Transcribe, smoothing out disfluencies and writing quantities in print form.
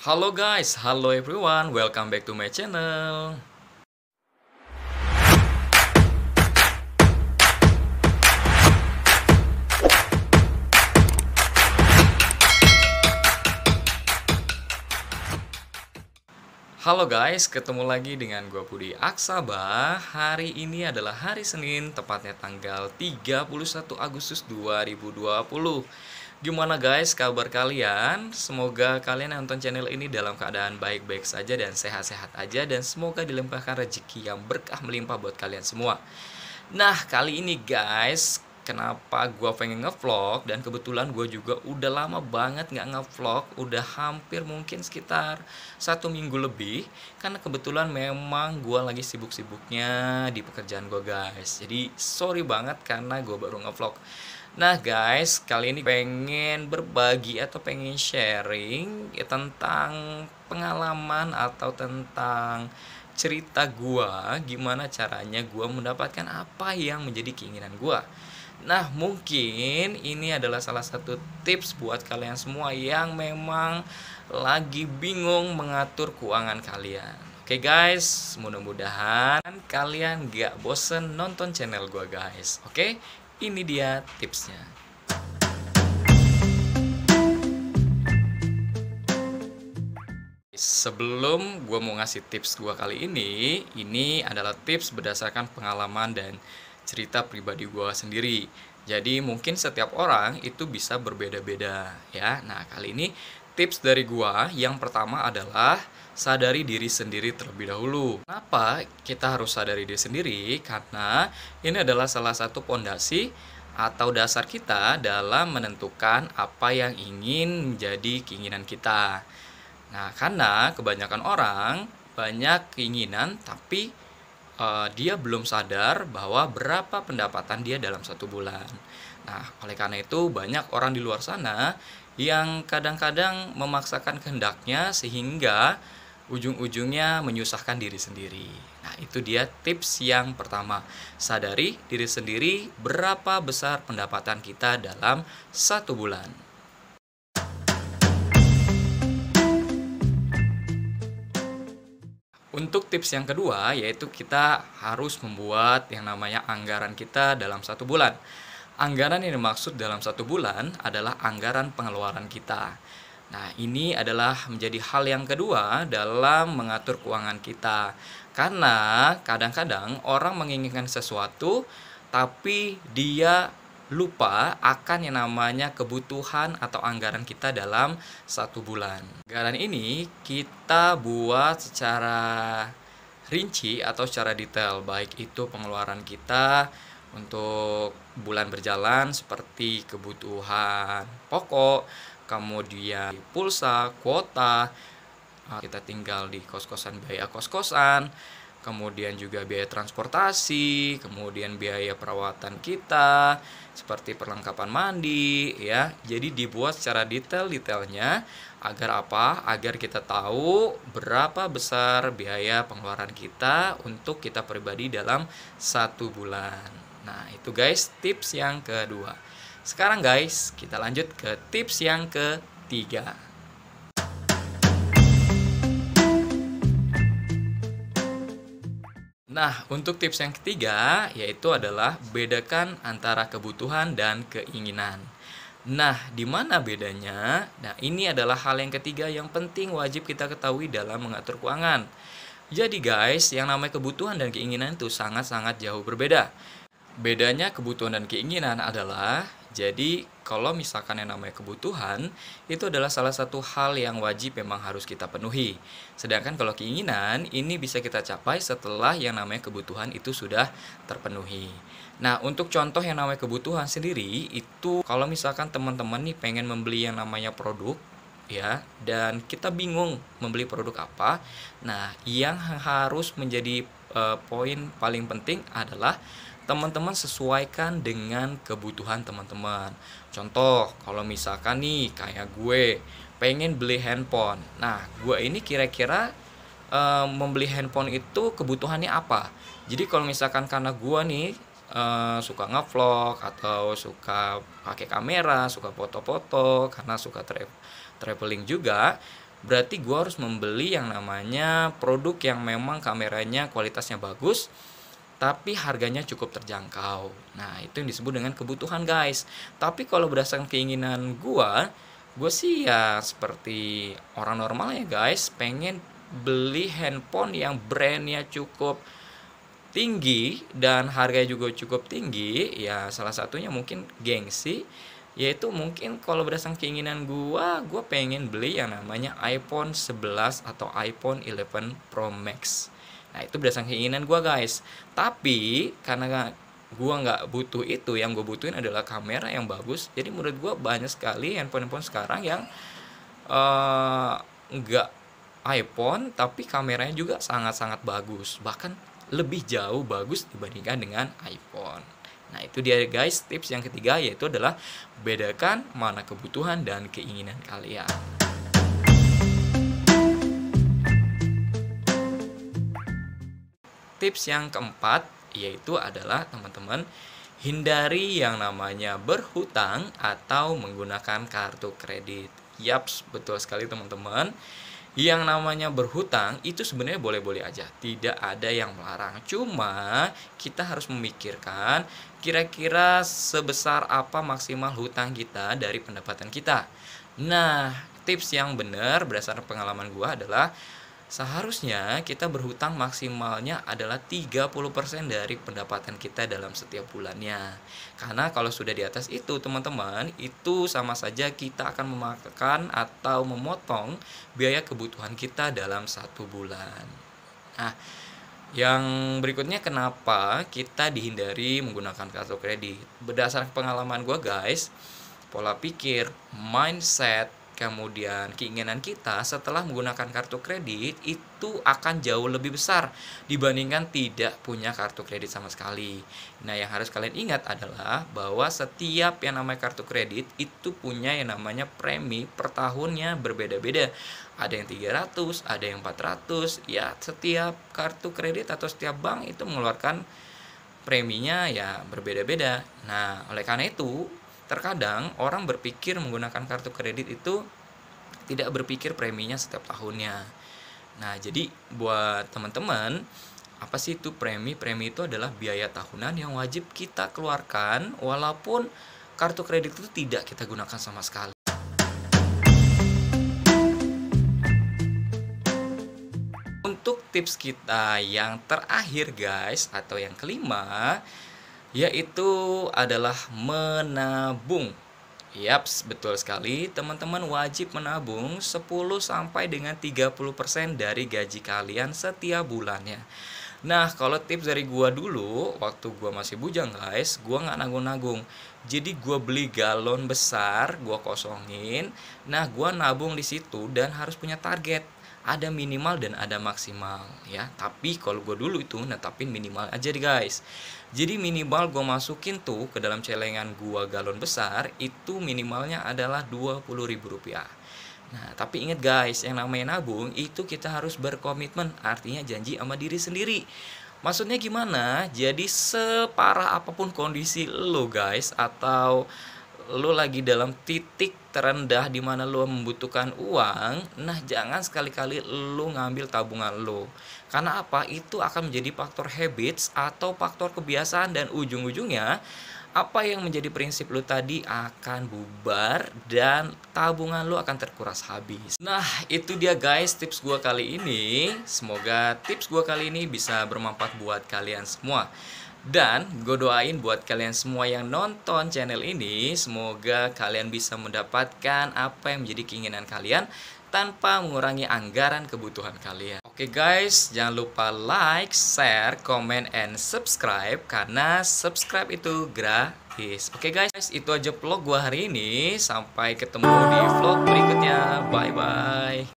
Halo guys, halo everyone, welcome back to my channel. Halo guys, ketemu lagi dengan gua Budi Aksaba. Hari ini adalah hari Senin, tepatnya tanggal 31 Agustus 2020. Gimana guys kabar kalian? Semoga kalian yang nonton channel ini dalam keadaan baik-baik saja dan sehat-sehat aja, dan semoga dilimpahkan rezeki yang berkah melimpah buat kalian semua. Nah, kali ini guys, kenapa gue pengen ngevlog, dan kebetulan gue juga udah lama banget nggak ngevlog, udah hampir mungkin sekitar 1 minggu lebih, karena kebetulan memang gue lagi sibuk-sibuknya di pekerjaan gue guys. Jadi sorry banget karena gue baru ngevlog. Nah guys, kali ini pengen berbagi atau pengen sharing tentang pengalaman atau tentang cerita gua, gimana caranya gua mendapatkan apa yang menjadi keinginan gua. Nah, mungkin ini adalah salah satu tips buat kalian semua yang memang lagi bingung mengatur keuangan kalian. Oke guys, mudah-mudahan kalian gak bosen nonton channel gua guys. Oke, ini dia tipsnya. Sebelum gue mau ngasih tips gue kali ini adalah tips berdasarkan pengalaman dan cerita pribadi gue sendiri. Jadi mungkin setiap orang itu bisa berbeda-beda ya. Nah, kali ini tips dari gue yang pertama adalah sadari diri sendiri terlebih dahulu. Kenapa kita harus sadari diri sendiri? Karena ini adalah salah satu pondasi atau dasar kita dalam menentukan apa yang ingin menjadi keinginan kita. Nah, karena kebanyakan orang banyak keinginan tapi dia belum sadar bahwa berapa pendapatan dia dalam 1 bulan. Nah, oleh karena itu banyak orang di luar sana yang kadang-kadang memaksakan kehendaknya sehingga ujung-ujungnya menyusahkan diri sendiri. Nah, itu dia tips yang pertama. Sadari diri sendiri berapa besar pendapatan kita dalam 1 bulan. Untuk tips yang kedua, yaitu kita harus membuat yang namanya anggaran kita dalam 1 bulan. Anggaran yang dimaksud dalam 1 bulan adalah anggaran pengeluaran kita. Nah, ini adalah menjadi hal yang kedua dalam mengatur keuangan kita. Karena kadang-kadang orang menginginkan sesuatu, tapi dia lupa akan yang namanya kebutuhan atau anggaran kita dalam 1 bulan. Anggaran ini kita buat secara rinci atau secara detail, baik itu pengeluaran kita untuk bulan berjalan seperti kebutuhan pokok, kemudian pulsa, kuota, kita tinggal di kos-kosan, biaya kos-kosan, kemudian juga biaya transportasi, kemudian biaya perawatan kita seperti perlengkapan mandi ya. Jadi dibuat secara detailnya agar apa? Agar kita tahu berapa besar biaya pengeluaran kita untuk kita pribadi dalam 1 bulan. Nah, itu guys tips yang kedua. Sekarang guys, kita lanjut ke tips yang ketiga. Nah, untuk tips yang ketiga yaitu adalah bedakan antara kebutuhan dan keinginan. Nah, di mana bedanya? Nah, ini adalah hal yang ketiga yang penting wajib kita ketahui dalam mengatur keuangan. Jadi guys, yang namanya kebutuhan dan keinginan itu sangat-sangat jauh berbeda. Bedanya kebutuhan dan keinginan adalah, jadi kalau misalkan yang namanya kebutuhan itu adalah salah satu hal yang wajib memang harus kita penuhi. Sedangkan kalau keinginan ini bisa kita capai setelah yang namanya kebutuhan itu sudah terpenuhi. Nah, untuk contoh yang namanya kebutuhan sendiri itu kalau misalkan teman-teman nih pengen membeli yang namanya produk ya, dan kita bingung membeli produk apa. Nah, yang harus menjadi poin paling penting adalah teman-teman sesuaikan dengan kebutuhan teman-teman. Contoh, kalau misalkan nih kayak gue pengen beli handphone. Nah, gue ini kira-kira membeli handphone itu kebutuhannya apa? Jadi kalau misalkan karena gue nih suka ngevlog atau suka pakai kamera, suka foto-foto, karena suka traveling juga. berarti gue harus membeli yang namanya produk yang memang kameranya kualitasnya bagus tapi harganya cukup terjangkau. Nah, itu yang disebut dengan kebutuhan, guys. Tapi kalau berdasarkan keinginan gue sih ya seperti orang normal ya, guys, pengen beli handphone yang brandnya cukup tinggi dan harganya juga cukup tinggi. Ya salah satunya mungkin gengsi, yaitu mungkin kalau berdasarkan keinginan gua pengen beli yang namanya iPhone 11 atau iPhone 11 Pro Max. Nah, itu berdasarkan keinginan gua, guys. Tapi karena gua nggak butuh itu, yang gue butuhin adalah kamera yang bagus. Jadi menurut gua banyak sekali handphone sekarang yang nggak iPhone tapi kameranya juga sangat-sangat bagus, bahkan lebih jauh bagus dibandingkan dengan iPhone. Nah, itu dia guys, tips yang ketiga, yaitu adalah bedakan mana kebutuhan dan keinginan kalian. Tips yang keempat yaitu adalah teman-teman hindari yang namanya berhutang atau menggunakan kartu kredit. Yaps, betul sekali teman-teman. Yang namanya berhutang itu sebenarnya boleh-boleh aja, tidak ada yang melarang. Cuma kita harus memikirkan kira-kira sebesar apa maksimal hutang kita dari pendapatan kita. Nah, tips yang benar berdasarkan pengalaman gua adalah seharusnya kita berhutang maksimalnya adalah 30% dari pendapatan kita dalam setiap bulannya. Karena kalau sudah di atas itu, teman-teman, itu sama saja kita akan memakan atau memotong biaya kebutuhan kita dalam satu bulan. Nah, yang berikutnya kenapa kita dihindari menggunakan kartu kredit? Berdasarkan pengalaman gue, guys, pola pikir, mindset, kemudian keinginan kita setelah menggunakan kartu kredit itu akan jauh lebih besar dibandingkan tidak punya kartu kredit sama sekali. Nah, yang harus kalian ingat adalah bahwa setiap yang namanya kartu kredit itu punya yang namanya premi per tahunnya berbeda-beda. Ada yang 300, ada yang 400. Ya, setiap kartu kredit atau setiap bank itu mengeluarkan preminya ya berbeda-beda. Nah, oleh karena itu terkadang orang berpikir menggunakan kartu kredit itu tidak berpikir preminya setiap tahunnya. Nah, jadi buat teman-teman, apa sih itu premi? Premi itu adalah biaya tahunan yang wajib kita keluarkan walaupun kartu kredit itu tidak kita gunakan sama sekali. Untuk tips kita yang terakhir, guys, atau yang kelima, yaitu adalah menabung. Yaps, betul sekali. Teman-teman wajib menabung 10 sampai dengan 30% dari gaji kalian setiap bulannya. Nah, kalau tips dari gua dulu, waktu gua masih bujang, guys, gua nggak nanggung-nanggung. Jadi gua beli galon besar, gua kosongin. Nah, gua nabung di situ dan harus punya target. Ada minimal dan ada maksimal ya. Tapi kalau gue dulu itu netapin minimal aja deh, guys. Jadi minimal gue masukin tuh ke dalam celengan gue galon besar itu minimalnya adalah Rp20.000. Nah, tapi ingat guys, yang namanya nabung itu kita harus berkomitmen, artinya janji sama diri sendiri. Maksudnya gimana? Jadi separah apapun kondisi lo, guys, atau lo lagi dalam titik terendah di mana lo membutuhkan uang, nah jangan sekali-kali lo ngambil tabungan lo. Karena apa? Itu akan menjadi faktor habits atau faktor kebiasaan dan ujung-ujungnya apa yang menjadi prinsip lo tadi akan bubar dan tabungan lo akan terkuras habis. Nah, itu dia guys tips gua kali ini. Semoga tips gua kali ini bisa bermanfaat buat kalian semua. Dan gue doain buat kalian semua yang nonton channel ini, semoga kalian bisa mendapatkan apa yang menjadi keinginan kalian tanpa mengurangi anggaran kebutuhan kalian. Oke guys, jangan lupa like, share, comment, and subscribe, karena subscribe itu gratis. Oke guys, itu aja vlog gue hari ini. Sampai ketemu di vlog berikutnya. Bye-bye.